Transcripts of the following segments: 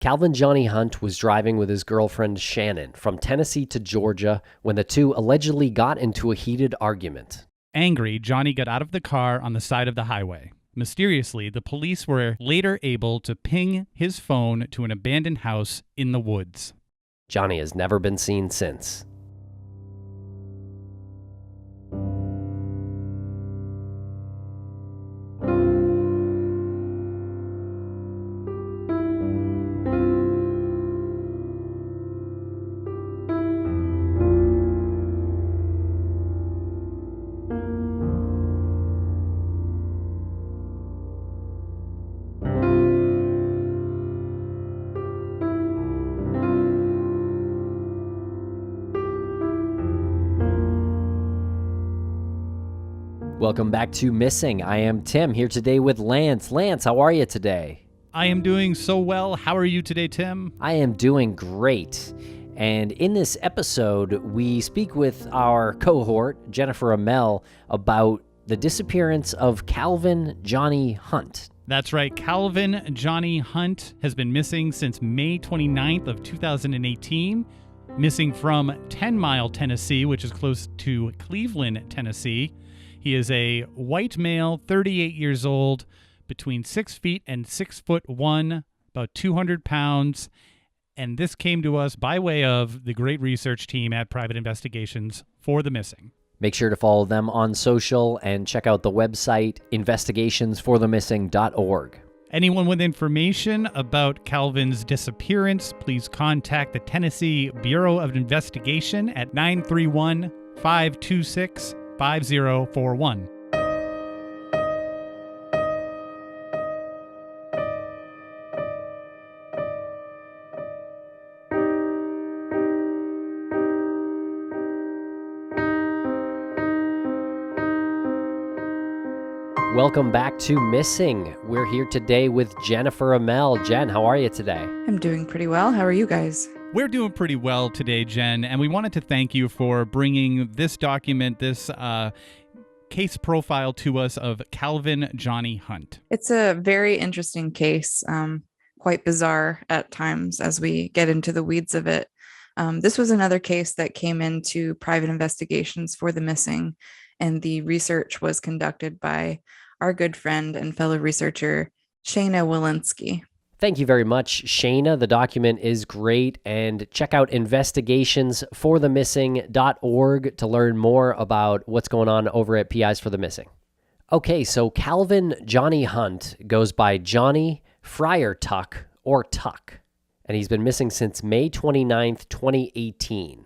Calvin Johnny Hunt was driving with his girlfriend Shannon from Tennessee to Georgia when the two allegedly got into a heated argument. Angry, Johnny got out of the car on the side of the highway. Mysteriously, the police were later able to ping his phone to an abandoned house in the woods. Johnny has never been seen since. Welcome back to Missing. I am Tim, here today with Lance. Lance, how are you today? I am doing so well. How are you today, Tim? I am doing great. And in this episode, we speak with our cohort, Jennifer Amell, about the disappearance of Calvin Johnny Hunt. That's right. Calvin Johnny Hunt has been missing since May 29th of 2018. Missing from 10 Mile, Tennessee, which is close to Cleveland, Tennessee. He is a white male, 38 years old, between 6 feet and 6'1", about 200 pounds. And this came to us by way of the great research team at Private Investigations for the Missing. Make sure to follow them on social and check out the website, investigationsforthemissing.org. Anyone with information about Calvin's disappearance, please contact the Tennessee Bureau of Investigation at 931-526-5041. Welcome back to Missing. We're here today with Jennifer Amell. Jen, how are you today? I'm doing pretty well. How are you guys? We're doing pretty well today, Jen, and we wanted to thank you for bringing this document, this case profile to us of Calvin Johnny Hunt. It's a very interesting case, quite bizarre at times as we get into the weeds of it. This was another case that came into Private Investigations for the Missing, and the research was conducted by our good friend and fellow researcher, Shana Wilensky. Thank you very much, Shana. The document is great, and check out investigationsforthemissing.org to learn more about what's going on over at PIs for the Missing. Okay, so Calvin Johnny Hunt goes by Johnny Friar Tuck or Tuck, and he's been missing since May 29th, 2018.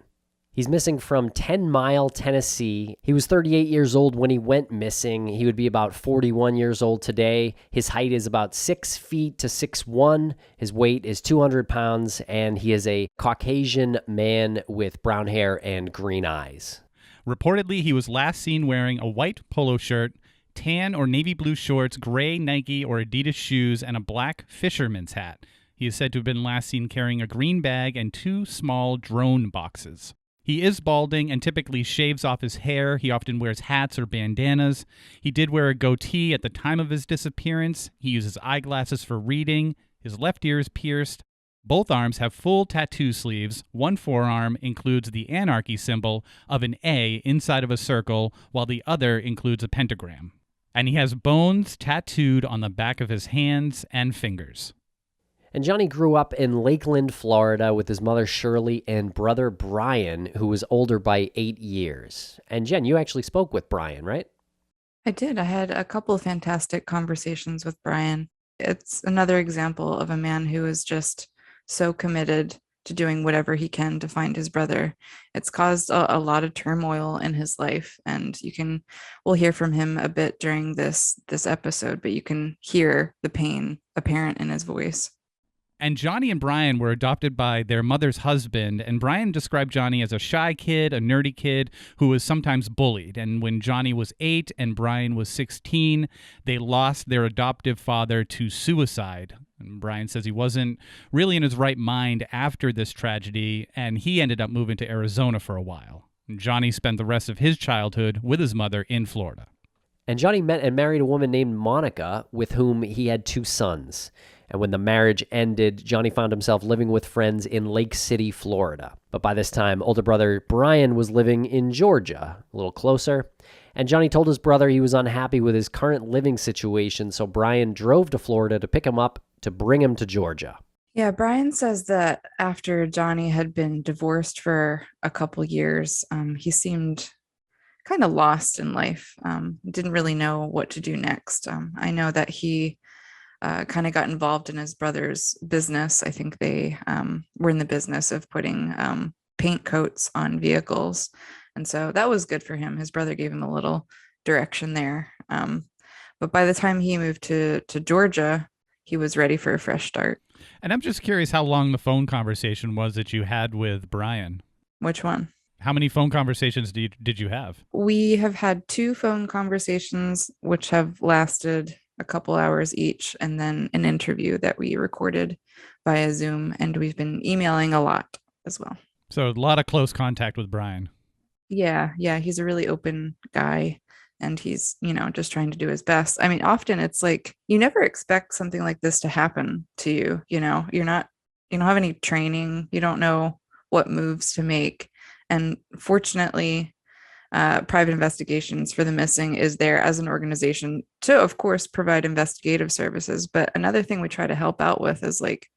He's missing from 10 Mile, Tennessee. He was 38 years old when he went missing. He would be about 41 years old today. His height is about 6 feet to 6'1". His weight is 200 pounds, and he is a Caucasian man with brown hair and green eyes. Reportedly, he was last seen wearing a white polo shirt, tan or navy blue shorts, gray Nike or Adidas shoes, and a black fisherman's hat. He is said to have been last seen carrying a green bag and 2 small drone boxes. He is balding and typically shaves off his hair. He often wears hats or bandanas. He did wear a goatee at the time of his disappearance. He uses eyeglasses for reading. His left ear is pierced. Both arms have full tattoo sleeves. One forearm includes the anarchy symbol of an A inside of a circle, while the other includes a pentagram. And he has bones tattooed on the back of his hands and fingers. And Johnny grew up in Lakeland, Florida with his mother Shirley and brother Brian, who was older by 8 years. And Jen, you actually spoke with Brian, right? I did. I had a couple of fantastic conversations with Brian. It's another example of a man who is just so committed to doing whatever he can to find his brother. It's caused a lot of turmoil in his life, and we'll hear from him a bit during this episode, but you can hear the pain apparent in his voice. And Johnny and Brian were adopted by their mother's husband, and Brian described Johnny as a shy kid, a nerdy kid who was sometimes bullied. And when Johnny was 8 and Brian was 16, they lost their adoptive father to suicide. And Brian says he wasn't really in his right mind after this tragedy, and he ended up moving to Arizona for a while. And Johnny spent the rest of his childhood with his mother in Florida. And Johnny met and married a woman named Monica, with whom he had 2 sons. And when the marriage ended, Johnny found himself living with friends in Lake City, Florida. But by this time, older brother Brian was living in Georgia, a little closer. And Johnny told his brother he was unhappy with his current living situation, so Brian drove to Florida to pick him up to bring him to Georgia. Yeah, Brian says that after Johnny had been divorced for a couple years, he seemed kind of lost in life. Didn't really know what to do next. I know that he kind of got involved in his brother's business. I think they were in the business of putting paint coats on vehicles. And so that was good for him. His brother gave him a little direction there. But by the time he moved to Georgia, he was ready for a fresh start. And I'm just curious how long the phone conversation was that you had with Brian. Which one? How many phone conversations did you have? We have had 2 phone conversations, which have lasted a couple hours each, and then an interview that we recorded via Zoom, and we've been emailing a lot as well. So a lot of close contact with Brian. Yeah, he's a really open guy, and he's, just trying to do his best. I mean, often it's like you never expect something like this to happen to you. You don't have any training, you don't know what moves to make. And fortunately, Private Investigations for the Missing is there as an organization to, of course, provide investigative services. But another thing we try to help out with is like,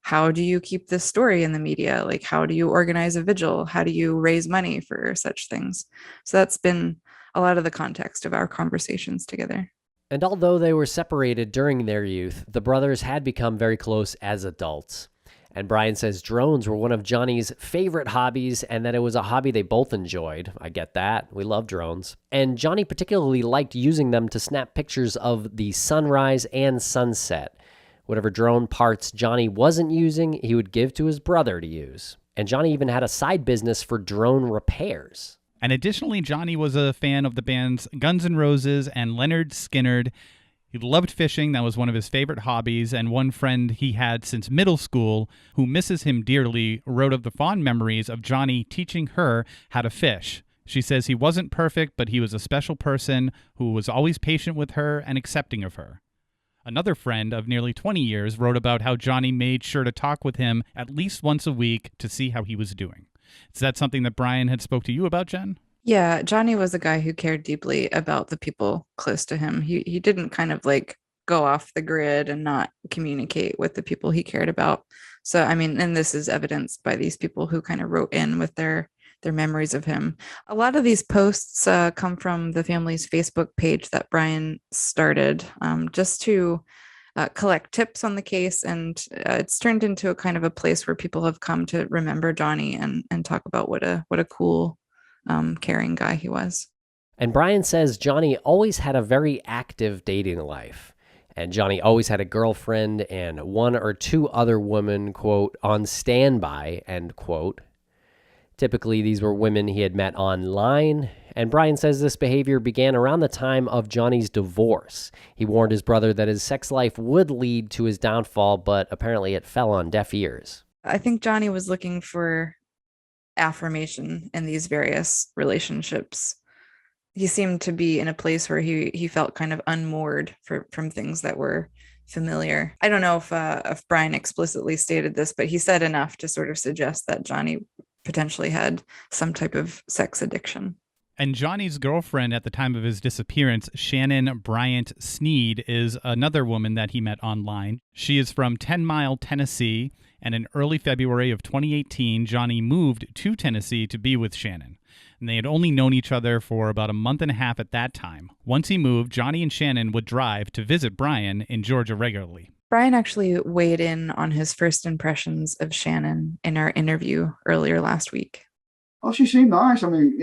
how do you keep this story in the media? Like, how do you organize a vigil? How do you raise money for such things? So that's been a lot of the context of our conversations together. And although they were separated during their youth, the brothers had become very close as adults. And Brian says drones were one of Johnny's favorite hobbies and that it was a hobby they both enjoyed. I get that. We love drones. And Johnny particularly liked using them to snap pictures of the sunrise and sunset. Whatever drone parts Johnny wasn't using, he would give to his brother to use. And Johnny even had a side business for drone repairs. And additionally, Johnny was a fan of the bands Guns N' Roses and Leonard Skinner. He loved fishing. That was one of his favorite hobbies. And one friend he had since middle school, who misses him dearly, wrote of the fond memories of Johnny teaching her how to fish. She says he wasn't perfect, but he was a special person who was always patient with her and accepting of her. Another friend of nearly 20 years wrote about how Johnny made sure to talk with him at least once a week to see how he was doing. Is that something that Brian had spoke to you about, Jen? Yeah, Johnny was a guy who cared deeply about the people close to him. He didn't kind of like go off the grid and not communicate with the people he cared about. So, I mean, and this is evidenced by these people who kind of wrote in with their memories of him. A lot of these posts come from the family's Facebook page that Brian started just to collect tips on the case. And it's turned into a kind of a place where people have come to remember Johnny and talk about what a cool, caring guy he was. And Brian says Johnny always had a very active dating life. And Johnny always had a girlfriend and 1 or 2 other women, quote, on standby, end quote. Typically, these were women he had met online, and Brian says this behavior began around the time of Johnny's divorce. He warned his brother that his sex life would lead to his downfall, but apparently it fell on deaf ears. I think Johnny was looking for affirmation in these various relationships. He seemed to be in a place where he felt kind of unmoored from things that were familiar. I don't know if Brian explicitly stated this, but he said enough to sort of suggest that Johnny potentially had some type of sex addiction. And Johnny's girlfriend at the time of his disappearance, Shannon Bryant Sneed, is another woman that he met online. She is from 10 Mile, Tennessee, and in early February of 2018, Johnny moved to Tennessee to be with Shannon. And they had only known each other for about a month and a half at that time. Once he moved, Johnny and Shannon would drive to visit Brian in Georgia regularly. Brian actually weighed in on his first impressions of Shannon in our interview earlier last week. Oh, she seemed nice. I mean,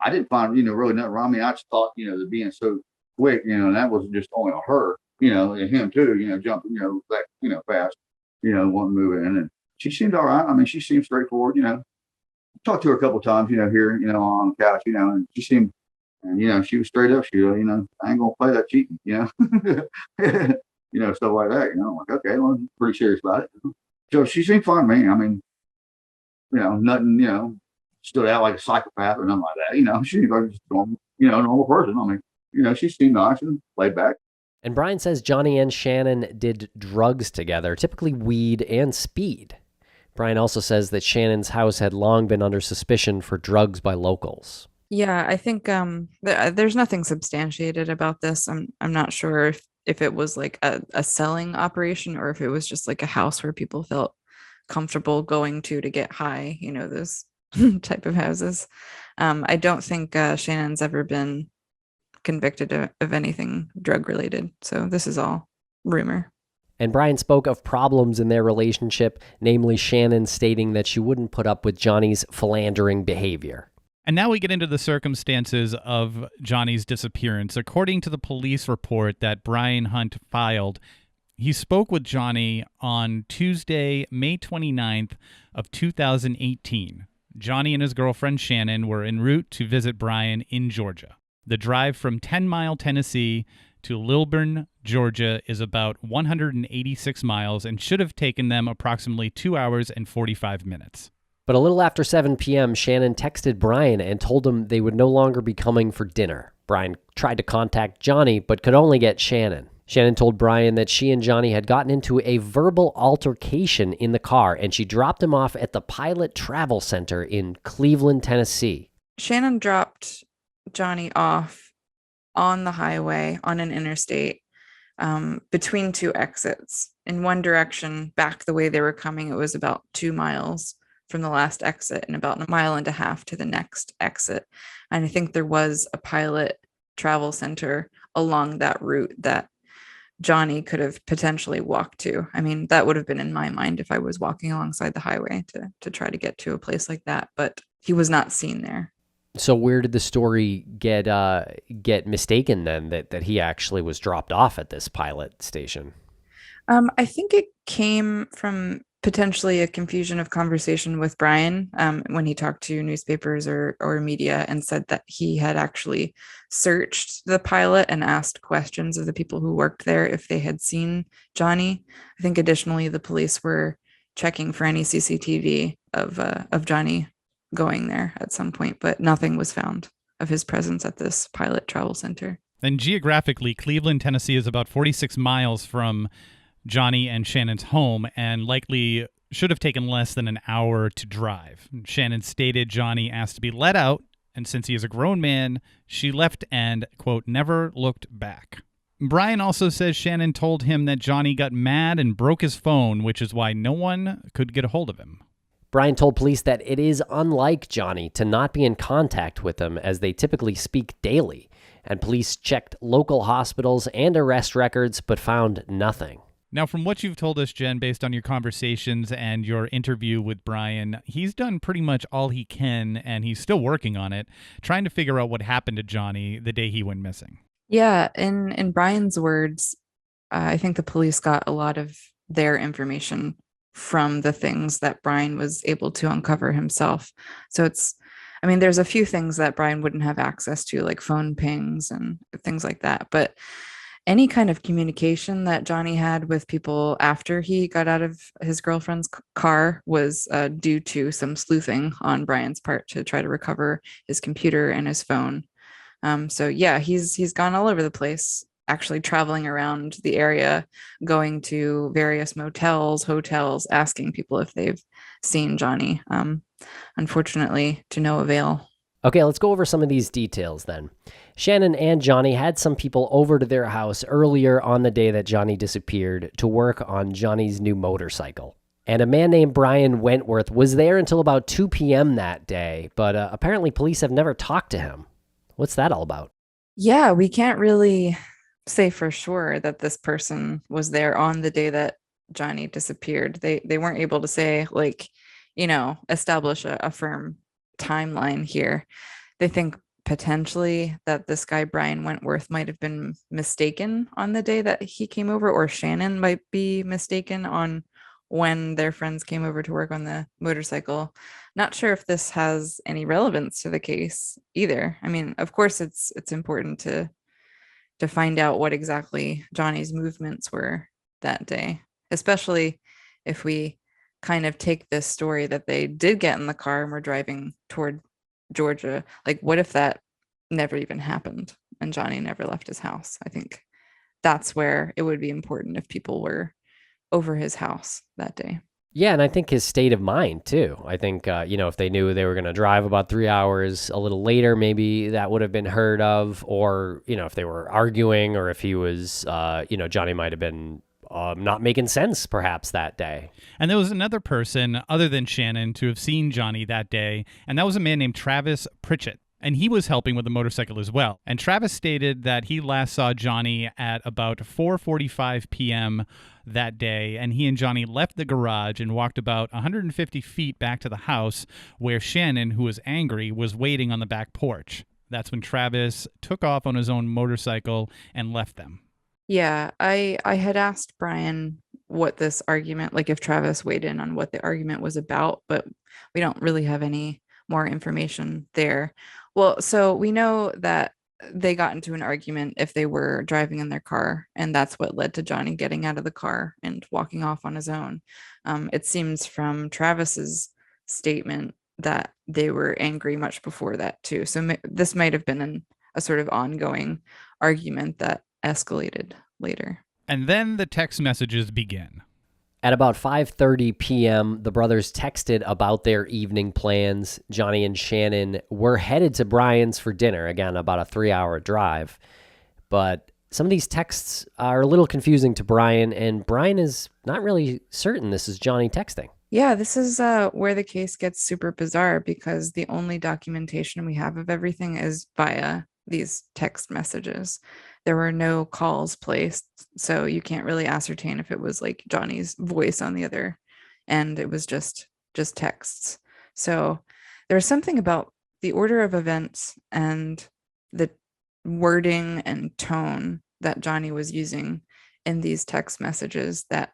I didn't find, really nothing wrong. I mean, I just thought, that being so quick, and that was just only her, and him too, jumping, that, fast, wanting to move in. And she seemed all right. I mean, she seemed straightforward, Talked to her a couple of times, here, on the couch, and she seemed, and, she was straight up. She, I ain't going to play that cheating, stuff like that, I'm like, okay, well, I'm pretty serious about it. So she seemed fine to me. I mean, nothing, stood out like a psychopath or nothing like that. She seemed like just normal, normal person. I mean, she seemed nice and laid back. And Brian says Johnny and Shannon did drugs together, typically weed and speed. Brian also says that Shannon's house had long been under suspicion for drugs by locals. Yeah, I think there's nothing substantiated about this. I'm not sure if it was like a selling operation or if it was just like a house where people felt comfortable going to get high, those type of houses. I don't think Shannon's ever been convicted of anything drug related. So this is all rumor. And Brian spoke of problems in their relationship, namely Shannon stating that she wouldn't put up with Johnny's philandering behavior. And now we get into the circumstances of Johnny's disappearance. According to the police report that Brian Hunt filed, he spoke with Johnny on Tuesday, May 29th of 2018. Johnny and his girlfriend Shannon were en route to visit Brian in Georgia. The drive from 10 Mile, Tennessee to Lilburn, Georgia is about 186 miles and should have taken them approximately 2 hours and 45 minutes. But a little after 7 p.m., Shannon texted Brian and told him they would no longer be coming for dinner. Brian tried to contact Johnny, but could only get Shannon. Shannon told Brian that she and Johnny had gotten into a verbal altercation in the car, and she dropped him off at the Pilot Travel Center in Cleveland, Tennessee. Shannon dropped Johnny off on the highway on an interstate between two exits. In one direction, back the way they were coming, it was about 2 miles from the last exit and about 1.5 miles to the next exit. And I think there was a Pilot Travel Center along that route that Johnny could have potentially walked to. I mean, that would have been in my mind if I was walking alongside the highway to try to get to a place like that, but he was not seen there. So where did the story get mistaken then that he actually was dropped off at this pilot station? I think it came from potentially a confusion of conversation with Brian when he talked to newspapers or media and said that he had actually searched the pilot and asked questions of the people who worked there if they had seen Johnny. I think additionally the police were checking for any CCTV of Johnny going there at some point, but nothing was found of his presence at this Pilot Travel Center. And geographically, Cleveland, Tennessee is about 46 miles from Johnny and Shannon's home and likely should have taken less than an hour to drive. Shannon stated Johnny asked to be let out, and since he is a grown man, she left and, quote, never looked back. Brian also says Shannon told him that Johnny got mad and broke his phone, which is why no one could get a hold of him. Brian told police that it is unlike Johnny to not be in contact with him, as they typically speak daily, and police checked local hospitals and arrest records but found nothing. Now, from what you've told us, Jen, based on your conversations and your interview with Brian, he's done pretty much all he can, and he's still working on it, trying to figure out what happened to Johnny the day he went missing. Yeah, in Brian's words, I think the police got a lot of their information from the things that Brian was able to uncover himself. So there's a few things that Brian wouldn't have access to, like phone pings and things like that. But any kind of communication that Johnny had with people after he got out of his girlfriend's car was due to some sleuthing on Brian's part to try to recover his computer and his phone. So yeah, he's gone all over the place, actually traveling around the area, going to various motels, hotels, asking people if they've seen Johnny. Unfortunately, to no avail. Okay, let's go over some of these details then. Shannon and Johnny had some people over to their house earlier on the day that Johnny disappeared to work on Johnny's new motorcycle. And a man named Brian Wentworth was there until about 2 p.m. that day, but apparently police have never talked to him. What's that all about? Yeah, we can't really say for sure that this person was there on the day that Johnny disappeared. They weren't able to say, establish a firm timeline here. They think potentially that this guy Brian Wentworth might have been mistaken on the day that he came over, or Shannon might be mistaken on when their friends came over to work on the motorcycle. Not sure if this has any relevance to the case either. I mean, of course it's important to find out what exactly Johnny's movements were that day, especially if we kind of take this story that they did get in the car and were driving toward Georgia. Like, what if that never even happened and Johnny never left his house? I think that's where it would be important if people were over his house that day. Yeah, and I think his state of mind too. I think if they knew they were going to drive about 3 hours a little later, maybe that would have been heard of. Or if they were arguing, or if he was, Johnny might have been not making sense perhaps that day. And there was another person other than Shannon to have seen Johnny that day, and that was a man named Travis Pritchett. And he was helping with the motorcycle as well. And Travis stated that he last saw Johnny at about 4:45 p.m. that day, and he and Johnny left the garage and walked about 150 feet back to the house where Shannon, who was angry, was waiting on the back porch. That's when Travis took off on his own motorcycle and left them. Yeah, I had asked Brian what this argument, like if Travis weighed in on what the argument was about, but we don't really have any more information there. Well, so we know that they got into an argument if they were driving in their car, and that's what led to Johnny getting out of the car and walking off on his own. It seems from Travis's statement that they were angry much before that too. So this might have been a sort of ongoing argument that escalated later. And then the text messages begin. At about 5:30 p.m., the brothers texted about their evening plans. Johnny and Shannon were headed to Brian's for dinner, again, about a 3-hour drive. But some of these texts are a little confusing to Brian, and Brian is not really certain this is Johnny texting. Yeah, this is where the case gets super bizarre, because the only documentation we have of everything is via these text messages. There were no calls placed, so you can't really ascertain if it was like Johnny's voice on the other end. It was just texts. So there's something about the order of events and the wording and tone that Johnny was using in these text messages that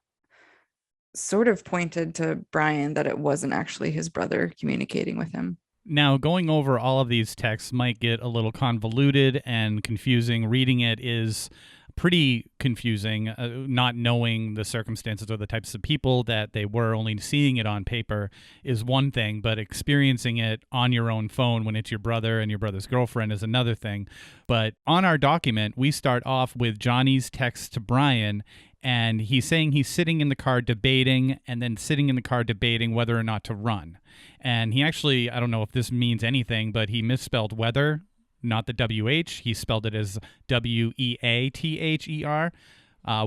sort of pointed to Brian that it wasn't actually his brother communicating with him. Now, going over all of these texts might get a little convoluted and confusing. Reading it is pretty confusing, not knowing the circumstances or the types of people that they were. Only seeing it on paper is one thing, but experiencing it on your own phone when it's your brother and your brother's girlfriend is another thing. But on our document, we start off with Johnny's text to Brian, and he's saying he's sitting in the car debating, and then sitting in the car debating whether or not to run. And he actually, I don't know if this means anything, but he misspelled weather, not the WH. He spelled it as WEATHER,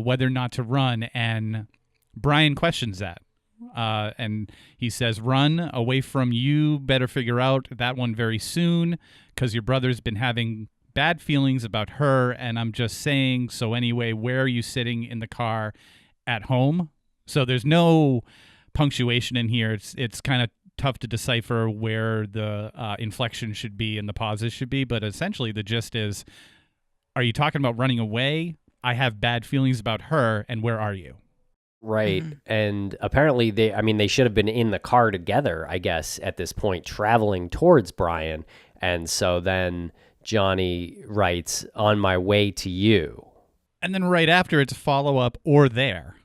whether or not to run. And Brian questions that. And he says, run away from you. Better figure out that one very soon, because your brother's been having bad feelings about her. And I'm just saying, so anyway, where are you sitting in the car? At home? So there's no punctuation in here. It's kind of tough to decipher where the inflection should be and the pauses should be, but essentially the gist is, are you talking about running away? I have bad feelings about her, and where are you? Right. Mm-hmm. And apparently they should have been in the car together, I guess, at this point, traveling towards Brian. And so then Johnny writes, on my way to you. And then right after, it's a follow-up, or there.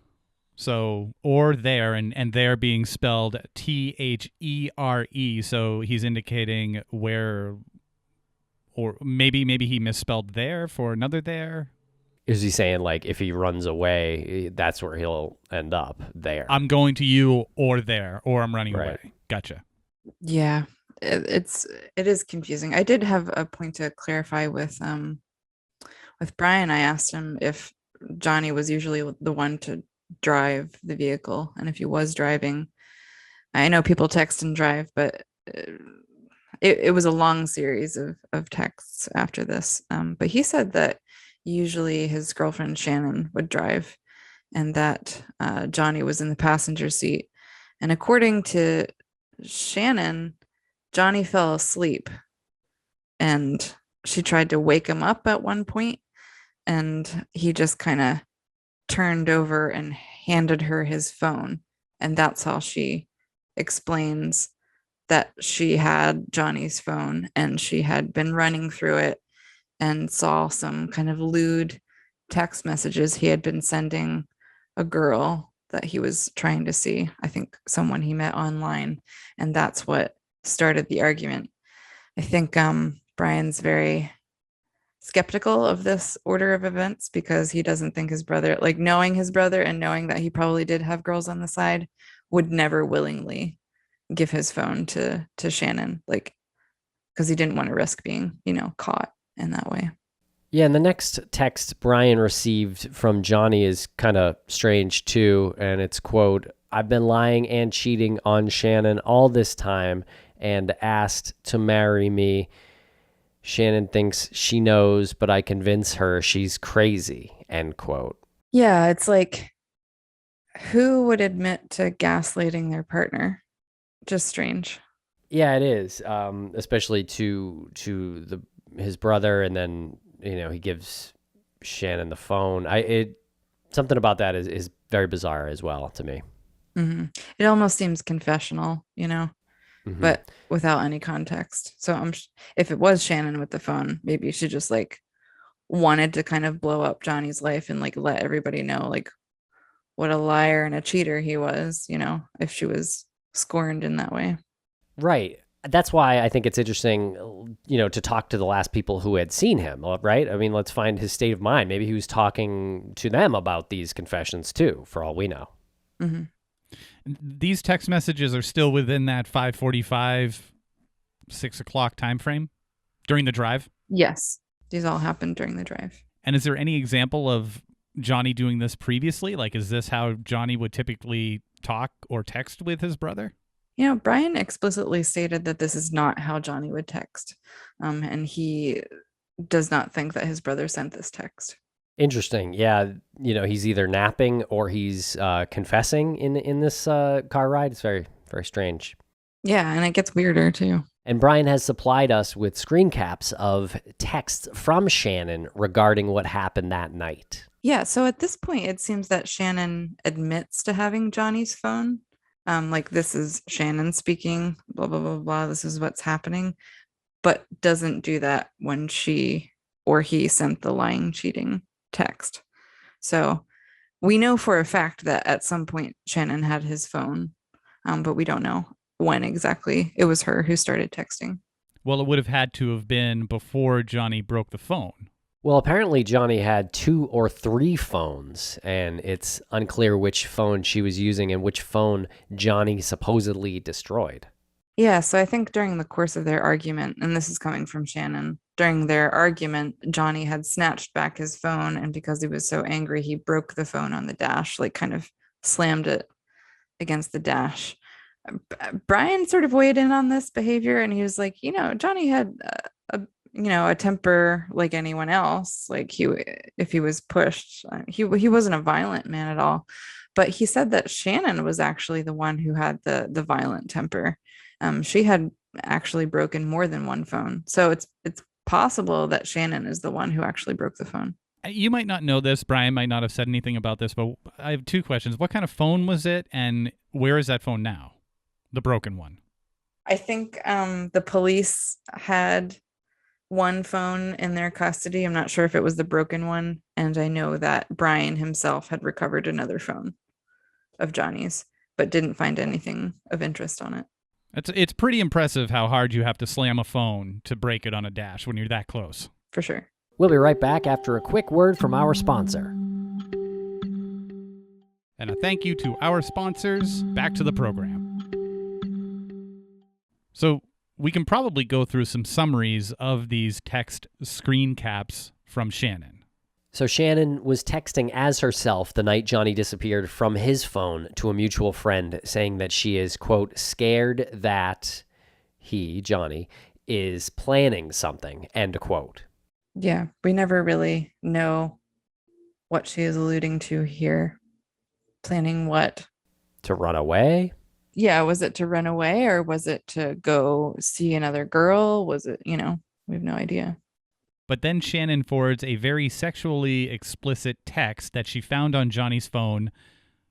So, or there, and there being spelled THERE. So he's indicating where, or maybe he misspelled there for another there. Is he saying, like, if he runs away, that's where he'll end up, there? I'm going to you, or there, or I'm running Right. away. Gotcha. Yeah, it is confusing. I did have a point to clarify with Brian. I asked him if Johnny was usually the one to drive the vehicle, and if he was driving. I know people text and drive, but it was a long series of texts after this. But he said that usually his girlfriend Shannon would drive, and that Johnny was in the passenger seat. And according to Shannon, Johnny fell asleep, and she tried to wake him up at one point, and he just kind of turned over and handed her his phone. And that's how she explains that she had Johnny's phone, and she had been running through it and saw some kind of lewd text messages he had been sending a girl that he was trying to see. I think someone he met online. And that's what started the argument. I think Brian's very skeptical of this order of events because he doesn't think his brother, like knowing his brother and knowing that he probably did have girls on the side, would never willingly give his phone to Shannon, like, because he didn't want to risk being, caught in that way. Yeah, and the next text Brian received from Johnny is kind of strange too, and it's, quote, "I've been lying and cheating on Shannon all this time and asked to marry me. Shannon thinks she knows, but I convince her she's crazy," end quote. Yeah, it's like, who would admit to gaslighting their partner? Just strange. Yeah, it is, especially to his brother, and then he gives Shannon the phone. Something about that is very bizarre as well to me. Mm-hmm. It almost seems confessional, Mm-hmm. but without any context. So if it was Shannon with the phone, maybe she just like wanted to kind of blow up Johnny's life and like let everybody know like what a liar and a cheater he was, if she was scorned in that way. Right. That's why I think it's interesting, to talk to the last people who had seen him, right? I mean, let's find his state of mind. Maybe he was talking to them about these confessions too, for all we know. Mm-hmm. These text messages are still within that 5:45, 6 o'clock time frame during the drive? Yes. These all happened during the drive. And is there any example of Johnny doing this previously? Like, is this how Johnny would typically talk or text with his brother? Brian explicitly stated that this is not how Johnny would text. And he does not think that his brother sent this text. Interesting. Yeah. He's either napping or he's confessing in this car ride. It's very, very strange. Yeah. And it gets weirder too. And Brian has supplied us with screen caps of texts from Shannon regarding what happened that night. Yeah. So at this point, it seems that Shannon admits to having Johnny's phone. Like, this is Shannon speaking, blah, blah, blah, blah. This is what's happening, but doesn't do that when she or he sent the lying, cheating text. So we know for a fact that at some point Shannon had his phone, but we don't know when exactly it was her who started texting. Well, it would have had to have been before Johnny broke the phone. Well, apparently Johnny had 2 or 3 phones, and it's unclear which phone she was using and which phone Johnny supposedly destroyed. Yeah, so I think during the course of their argument, and this is coming from Shannon, during their argument, Johnny had snatched back his phone, and because he was so angry, he broke the phone on the dash, like kind of slammed it against the dash. Brian sort of weighed in on this behavior, and he was like, Johnny had a temper like anyone else. Like, if he was pushed, he wasn't a violent man at all. But he said that Shannon was actually the one who had the violent temper. She had actually broken more than one phone. So it's possible that Shannon is the one who actually broke the phone. You might not know this. Brian might not have said anything about this, but I have 2 questions. What kind of phone was it, and where is that phone now? The broken one. I think the police had one phone in their custody. I'm not sure if it was the broken one. And I know that Brian himself had recovered another phone of Johnny's, but didn't find anything of interest on it. It's pretty impressive how hard you have to slam a phone to break it on a dash when you're that close. For sure. We'll be right back after a quick word from our sponsor. And a thank you to our sponsors. Back to the program. So we can probably go through some summaries of these text screen caps from Shannon. So Shannon was texting as herself the night Johnny disappeared from his phone to a mutual friend, saying that she is, quote, scared that he, Johnny, is planning something, end quote. Yeah, we never really know what she is alluding to here. Planning what? To run away? Yeah, was it to run away, or was it to go see another girl? Was it, we have no idea. But then Shannon forwards a very sexually explicit text that she found on Johnny's phone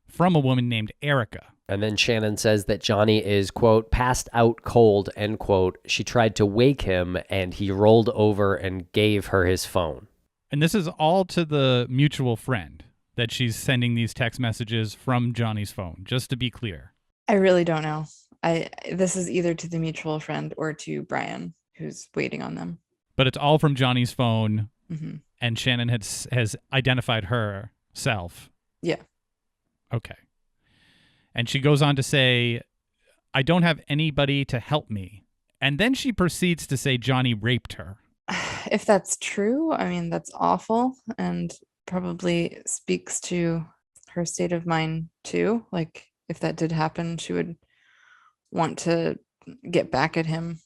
from a woman named Erica. And then Shannon says that Johnny is, quote, passed out cold, end quote. She tried to wake him, and he rolled over and gave her his phone. And this is all to the mutual friend that she's sending these text messages from Johnny's phone, just to be clear. I really don't know. This is either to the mutual friend or to Brian, who's waiting on them. But it's all from Johnny's phone Hmm. And Shannon has identified herself. Yeah. Okay. And she goes on to say, I don't have anybody to help me. And then she proceeds to say Johnny raped her. If that's true, I mean, that's awful and probably speaks to her state of mind too. Like, if that did happen, she would want to get back at him,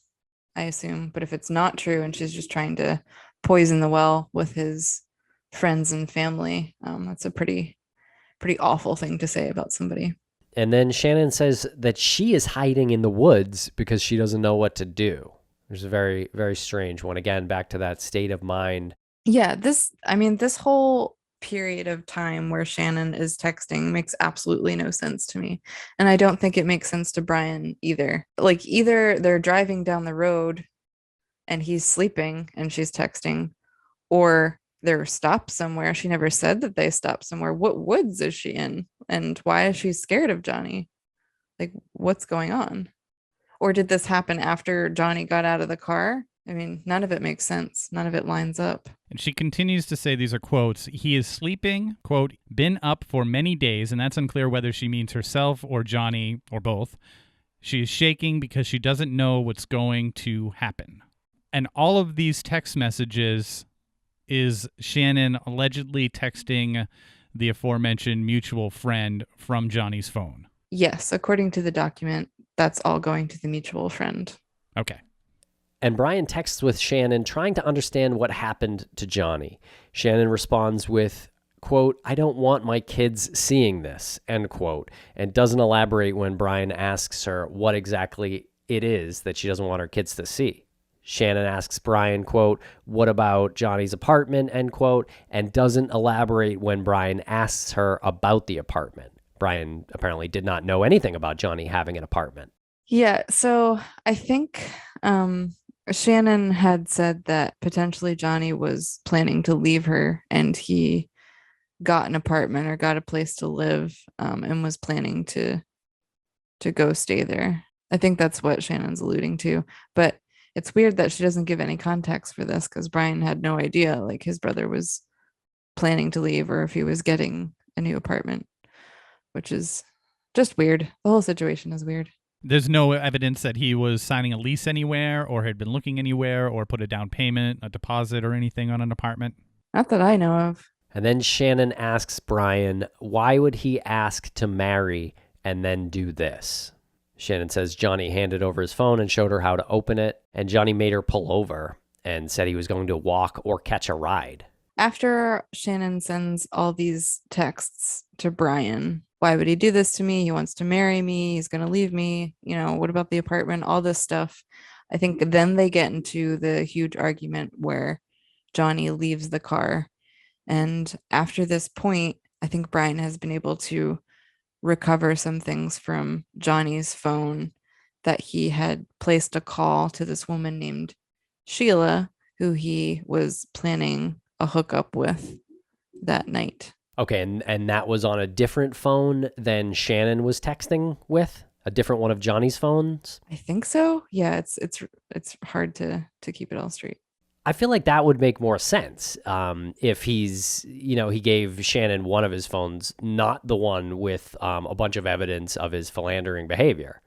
I assume. But if it's not true and she's just trying to poison the well with his friends and family, that's a pretty awful thing to say about somebody. And then Shannon says that she is hiding in the woods because she doesn't know what to do. There's a very, very strange one. Again, back to that state of mind. Yeah, this whole period of time where Shannon is texting makes absolutely no sense to me. And I don't think it makes sense to Brian either. Like, either they're driving down the road and he's sleeping and she's texting, or they're stopped somewhere. She never said that they stopped somewhere. What woods is she in? And why is she scared of Johnny? Like, what's going on? Or did this happen after Johnny got out of the car? I mean, none of it makes sense. None of it lines up. And she continues to say, these are quotes, he is sleeping, quote, been up for many days, and that's unclear whether she means herself or Johnny or both. She is shaking because she doesn't know what's going to happen. And all of these text messages is Shannon allegedly texting the aforementioned mutual friend from Johnny's phone. Yes, according to the document, that's all going to the mutual friend. Okay. And Brian texts with Shannon trying to understand what happened to Johnny. Shannon responds with, quote, I don't want my kids seeing this, end quote, and doesn't elaborate when Brian asks her what exactly it is that she doesn't want her kids to see. Shannon asks Brian, quote, what about Johnny's apartment, end quote, and doesn't elaborate when Brian asks her about the apartment. Brian apparently did not know anything about Johnny having an apartment. Yeah, so I think Shannon had said that potentially Johnny was planning to leave her and he got an apartment or got a place to live, and was planning to go stay there. I think that's what Shannon's alluding to. But it's weird that she doesn't give any context for this, because Brian had no idea, like, his brother was planning to leave or if he was getting a new apartment, which is just weird. The whole situation is weird. There's no evidence that he was signing a lease anywhere or had been looking anywhere or put a down payment, a deposit, or anything on an apartment. Not that I know of. And then Shannon asks Brian, why would he ask to marry and then do this? Shannon says Johnny handed over his phone and showed her how to open it, and Johnny made her pull over and said he was going to walk or catch a ride. After Shannon sends all these texts to Brian, why would he do this to me? He wants to marry me. He's going to leave me. You know, what about the apartment? All this stuff. I think then they get into the huge argument where Johnny leaves the car. And after this point, I think Brian has been able to recover some things from Johnny's phone, that he had placed a call to this woman named Sheila, who he was planning a hookup with that night. Okay, and that was on a different phone than Shannon was texting with? A different one of Johnny's phones? I think so. Yeah, it's hard to keep it all straight. I feel like that would make more sense if he gave Shannon one of his phones, not the one with a bunch of evidence of his philandering behavior.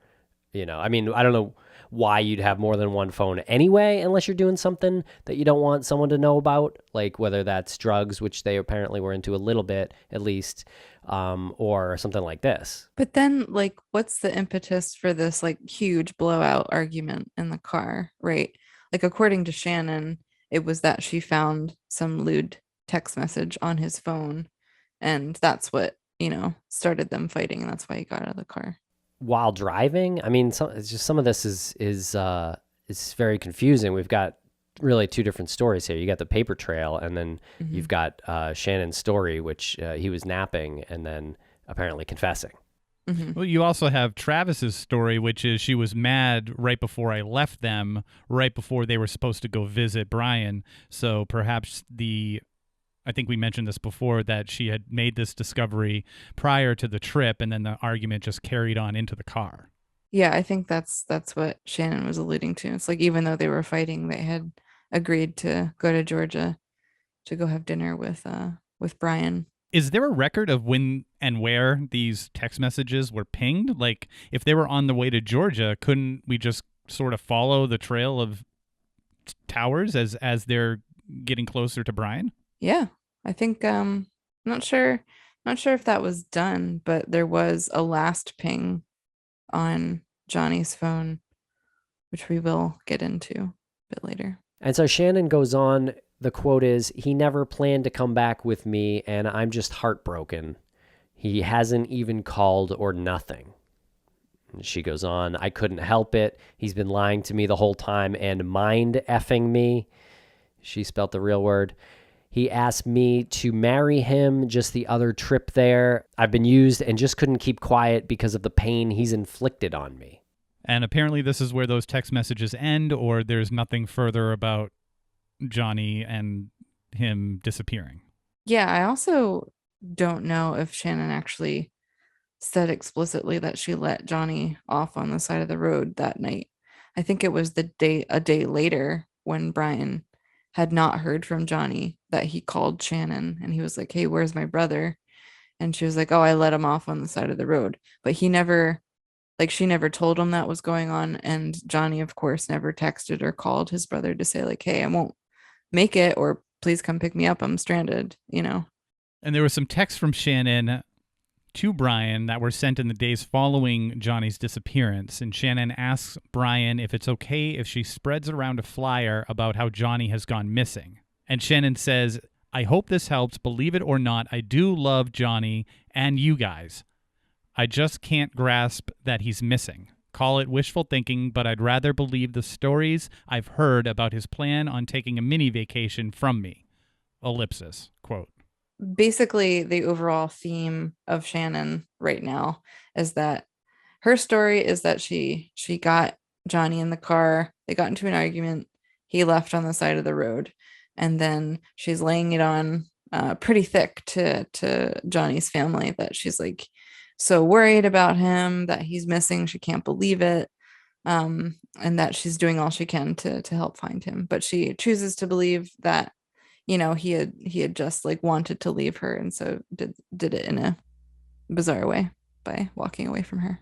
I mean, I don't know why you'd have more than one phone anyway, unless you're doing something that you don't want someone to know about, like whether that's drugs, which they apparently were into a little bit at least, or something like this. But then, like, what's the impetus for this, like, huge blowout argument in the car, right? Like, according to Shannon, it was that she found some lewd text message on his phone, and that's what, started them fighting, and that's why he got out of the car. While driving? I mean, it's just some of this is very confusing. We've got really two different stories here. You got the paper trail, and then you've got Shannon's story, which he was napping and then apparently confessing. Mm-hmm. Well, you also have Travis's story, which is she was mad right before I left them, right before they were supposed to go visit Brian. So perhaps I think we mentioned this before, that she had made this discovery prior to the trip, and then the argument just carried on into the car. Yeah, I think that's what Shannon was alluding to. It's like, even though they were fighting, they had agreed to go to Georgia to go have dinner with Brian. Is there a record of when and where these text messages were pinged? Like, if they were on the way to Georgia, couldn't we just sort of follow the trail of towers as they're getting closer to Brian? Yeah, I think not sure if that was done, but there was a last ping on Johnny's phone, which we will get into a bit later. And so Shannon goes on. The quote is, "He never planned to come back with me, and I'm just heartbroken. He hasn't even called or nothing." And she goes on, "I couldn't help it. He's been lying to me the whole time and mind effing me." She spelt the real word. "He asked me to marry him just the other trip there. I've been used and just couldn't keep quiet because of the pain he's inflicted on me." And apparently this is where those text messages end, or there's nothing further about Johnny and him disappearing. Yeah, I also don't know if Shannon actually said explicitly that she let Johnny off on the side of the road that night. I think it was a day later when Brian had not heard from Johnny that he called Shannon and he was like, "Hey, where's my brother?" And she was like, "Oh, I let him off on the side of the road." But she never told him that was going on. And Johnny, of course, never texted or called his brother to say like, "Hey, I won't make it," or "Please come pick me up. I'm stranded," And there was some texts from Shannon to Brian that were sent in the days following Johnny's disappearance. And Shannon asks Brian if it's okay if she spreads around a flyer about how Johnny has gone missing. And Shannon says, "I hope this helps. Believe it or not, I do love Johnny and you guys. I just can't grasp that he's missing. Call it wishful thinking, but I'd rather believe the stories I've heard about his plan on taking a mini vacation from me." Ellipsis, quote. Basically, the overall theme of Shannon right now is that her story is that she got Johnny in the car. They got into an argument. He left on the side of the road. And then she's laying it on pretty thick to Johnny's family that she's like so worried about him, that he's missing. She can't believe it. And that she's doing all she can to help find him. But she chooses to believe that, he had just like wanted to leave her. And so did it in a bizarre way by walking away from her.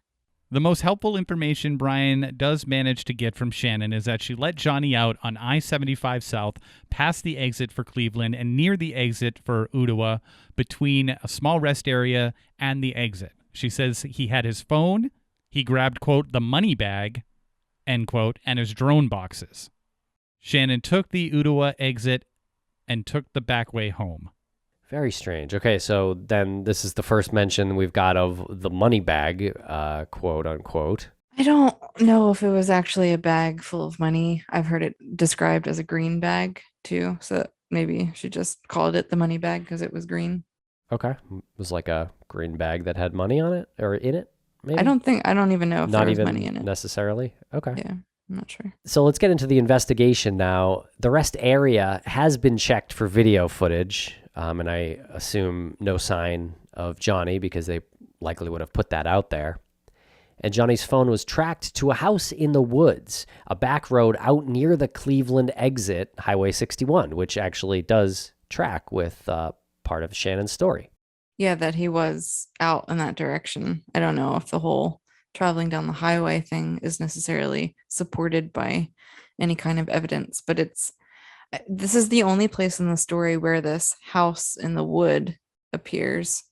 The most helpful information Brian does manage to get from Shannon is that she let Johnny out on I-75 South, past the exit for Cleveland and near the exit for Ottawa, between a small rest area and the exit. She says he had his phone, he grabbed, quote, the money bag, end quote, and his drone boxes. Shannon took the Ottawa exit and took the back way home. Very strange. Okay, so then this is the first mention we've got of the money bag, quote unquote. I don't know if it was actually a bag full of money. I've heard it described as a green bag too. So maybe she just called it the money bag because it was green. Okay. It was like a green bag that had money on it or in it, maybe? I don't even know if there was money in it. Necessarily. Okay. Yeah, I'm not sure. So let's get into the investigation now. The rest area has been checked for video footage. And I assume no sign of Johnny because they likely would have put that out there. And Johnny's phone was tracked to a house in the woods, a back road out near the Cleveland exit, Highway 61, which actually does track with part of Shannon's story. Yeah, that he was out in that direction. I don't know if the whole traveling down the highway thing is necessarily supported by any kind of evidence, but this is the only place in the story where this house in the wood appears.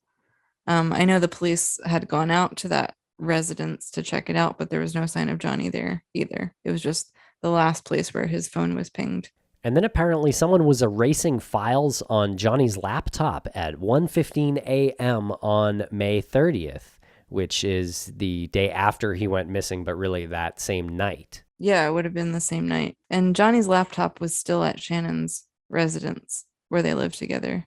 I know the police had gone out to that residence to check it out, but there was no sign of Johnny there either. It was just the last place where his phone was pinged. And then apparently someone was erasing files on Johnny's laptop at 1:15 a.m. on May 30th, which is the day after he went missing, but really that same night. Yeah, it would have been the same night. And Johnny's laptop was still at Shannon's residence where they lived together.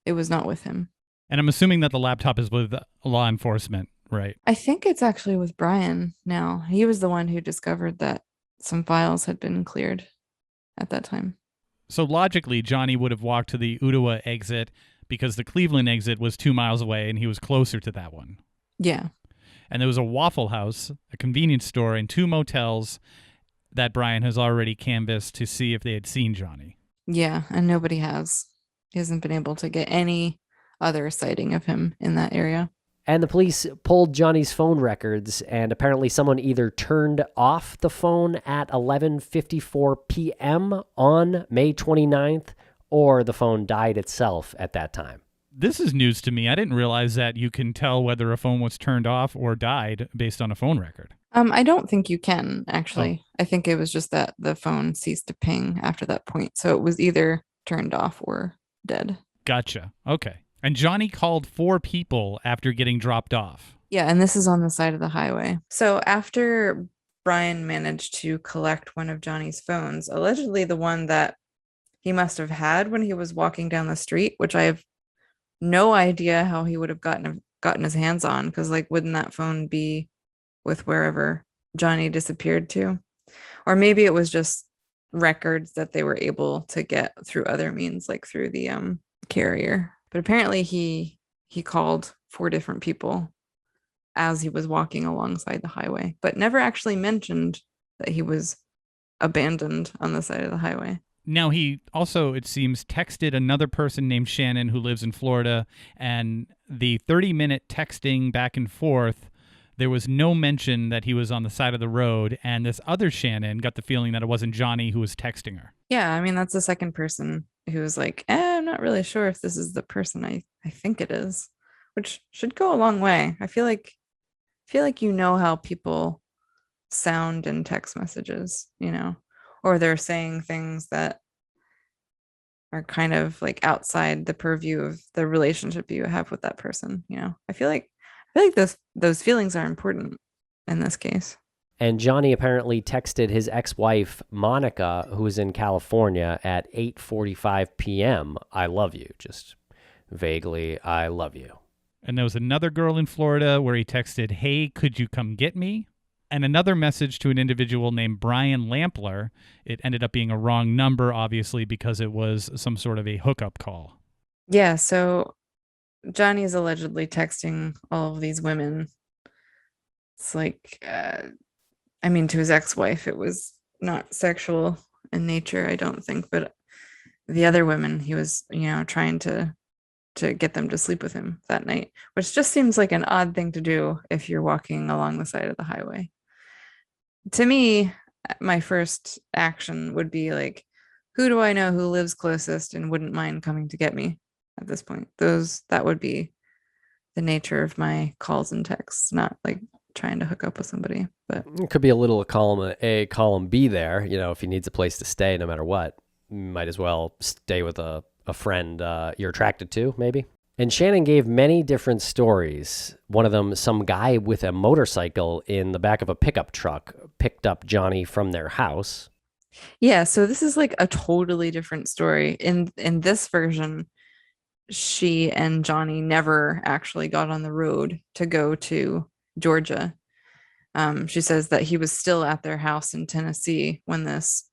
It was not with him. And I'm assuming that the laptop is with law enforcement, right? I think it's actually with Brian now. He was the one who discovered that some files had been cleared at that time. So logically, Johnny would have walked to the Ottawa exit because the Cleveland exit was 2 miles away and he was closer to that one. Yeah. And there was a Waffle House, a convenience store, and 2 motels that Brian has already canvassed to see if they had seen Johnny. Yeah, and nobody has. He hasn't been able to get any other sighting of him in that area. And the police pulled Johnny's phone records, and apparently someone either turned off the phone at 11:54 p.m. on May 29th, or the phone died itself at that time. This is news to me. I didn't realize that you can tell whether a phone was turned off or died based on a phone record. I don't think you can, actually. I think it was just that the phone ceased to ping after that point. So it was either turned off or dead. Gotcha. Okay. And Johnny called 4 people after getting dropped off. Yeah, and this is on the side of the highway. So after Brian managed to collect one of Johnny's phones, allegedly the one that he must have had when he was walking down the street, which I have no idea how he would have gotten his hands on, because like, wouldn't that phone be with wherever Johnny disappeared to? Or maybe it was just records that they were able to get through other means, like through the carrier. But apparently he called 4 different people as he was walking alongside the highway, but never actually mentioned that he was abandoned on the side of the highway. Now, he also, it seems, texted another person named Shannon who lives in Florida, and the 30-minute texting back and forth, there was no mention that he was on the side of the road, and this other Shannon got the feeling that it wasn't Johnny who was texting her. Yeah, I mean, that's the second person who was like, I'm not really sure if this is the person I think it is, which should go a long way. I feel like you know how people sound in text messages, or they're saying things that are kind of like outside the purview of the relationship you have with that person. I feel like those feelings are important in this case. And Johnny apparently texted his ex-wife, Monica, who was in California, at 8:45 p.m. I love you. Just vaguely, I love you. And there was another girl in Florida where he texted, hey, could you come get me? And another message to an individual named Brian Lampler. It ended up being a wrong number, obviously, because it was some sort of a hookup call. Yeah, so Johnny is allegedly texting all of these women. It's like, to his ex-wife, it was not sexual in nature, I don't think, but the other women, he was, trying to get them to sleep with him that night, which just seems like an odd thing to do if you're walking along the side of the highway. To me, my first action would be like, who do I know who lives closest and wouldn't mind coming to get me at this point? That would be the nature of my calls and texts, not like trying to hook up with somebody. But it could be a little column A, column B there. If he needs a place to stay, no matter what, might as well stay with a friend you're attracted to, maybe. And Shannon gave many different stories. One of them, some guy with a motorcycle in the back of a pickup truck picked up Johnny from their house. Yeah, so this is like a totally different story. In this version, she and Johnny never actually got on the road to go to Georgia. She says that he was still at their house in Tennessee when this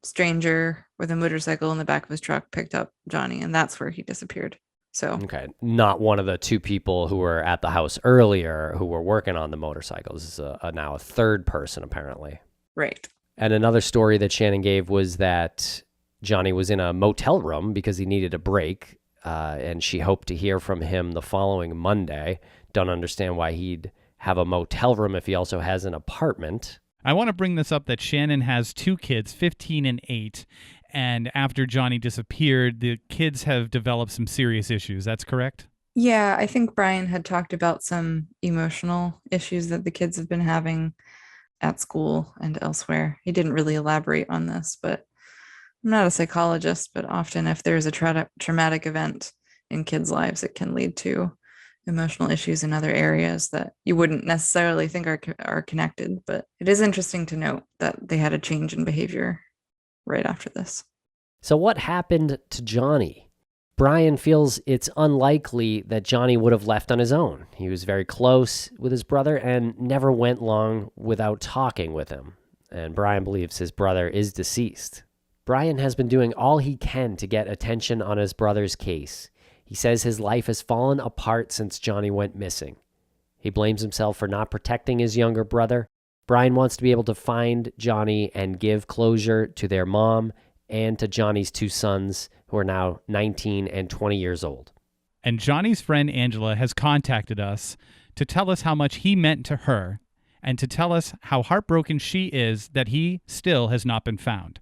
stranger with a motorcycle in the back of his truck picked up Johnny, and that's where he disappeared. So okay, not one of the 2 people who were at the house earlier who were working on the motorcycle. This is now a third person, apparently. Right. And another story that Shannon gave was that Johnny was in a motel room because he needed a break, and she hoped to hear from him the following Monday. Don't understand why he'd have a motel room if he also has an apartment. I want to bring this up that Shannon has 2 kids, 15 and 8, and after Johnny disappeared, the kids have developed some serious issues. That's correct? Yeah, I think Brian had talked about some emotional issues that the kids have been having at school and elsewhere. He didn't really elaborate on this, but I'm not a psychologist, but often if there's a traumatic event in kids' lives, it can lead to emotional issues in other areas that you wouldn't necessarily think are connected. But it is interesting to note that they had a change in behavior right after this. So what happened to Johnny? Brian feels it's unlikely that Johnny would have left on his own. He was very close with his brother and never went long without talking with him. And Brian believes his brother is deceased. Brian has been doing all he can to get attention on his brother's case. He says his life has fallen apart since Johnny went missing. He blames himself for not protecting his younger brother. Brian wants to be able to find Johnny and give closure to their mom and to Johnny's 2 sons, who are now 19 and 20 years old. And Johnny's friend Angela has contacted us to tell us how much he meant to her and to tell us how heartbroken she is that he still has not been found.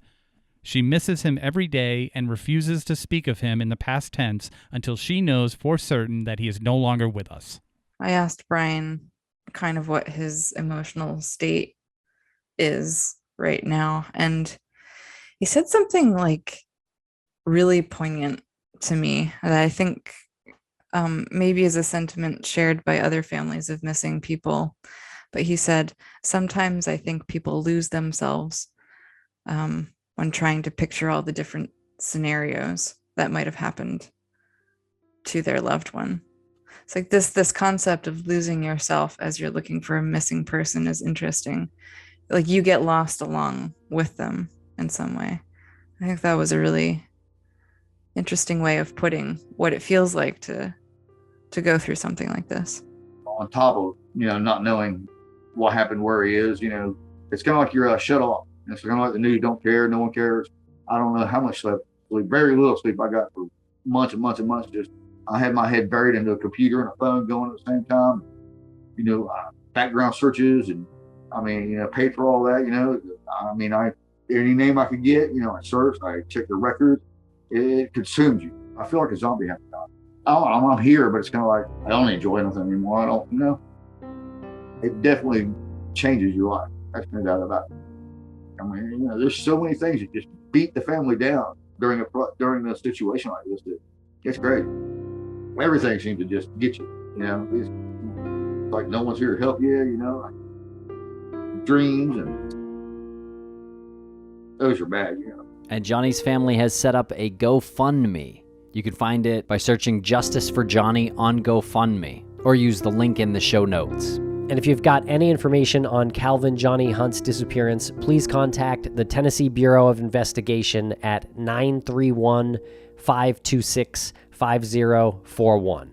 She misses him every day and refuses to speak of him in the past tense until she knows for certain that he is no longer with us. I asked Brian kind of what his emotional state is right now, and he said something like really poignant to me that I think maybe is a sentiment shared by other families of missing people. But he said, sometimes I think people lose themselves when trying to picture all the different scenarios that might have happened to their loved one. It's like this concept of losing yourself as you're looking for a missing person is interesting. Like you get lost along with them in some way. I think that was a really interesting way of putting what it feels like to go through something like this. On top of, not knowing what happened, where he is, it's kind of like you're shut off. It's kind of like the news don't care, no one cares. I don't know how much sleep, very little sleep I got for months and months and months. Just I had my head buried into a computer and a phone going at the same time. Background searches and paid for all that. Any name I could get, I searched, I checked the records. It consumes you. I feel like a zombie half the time. I'm here, but it's kind of like I don't enjoy anything anymore. I don't, it definitely changes your life. That's no doubt about it. There's so many things that just beat the family down during a situation like this. It's great. Everything seems to just get you. It's like no one's here to help you. Dreams and those are bad. And Johnny's family has set up a GoFundMe. You can find it by searching Justice for Johnny on GoFundMe or use the link in the show notes. And if you've got any information on Calvin Johnny Hunt's disappearance, please contact the Tennessee Bureau of Investigation at 931-526-5041.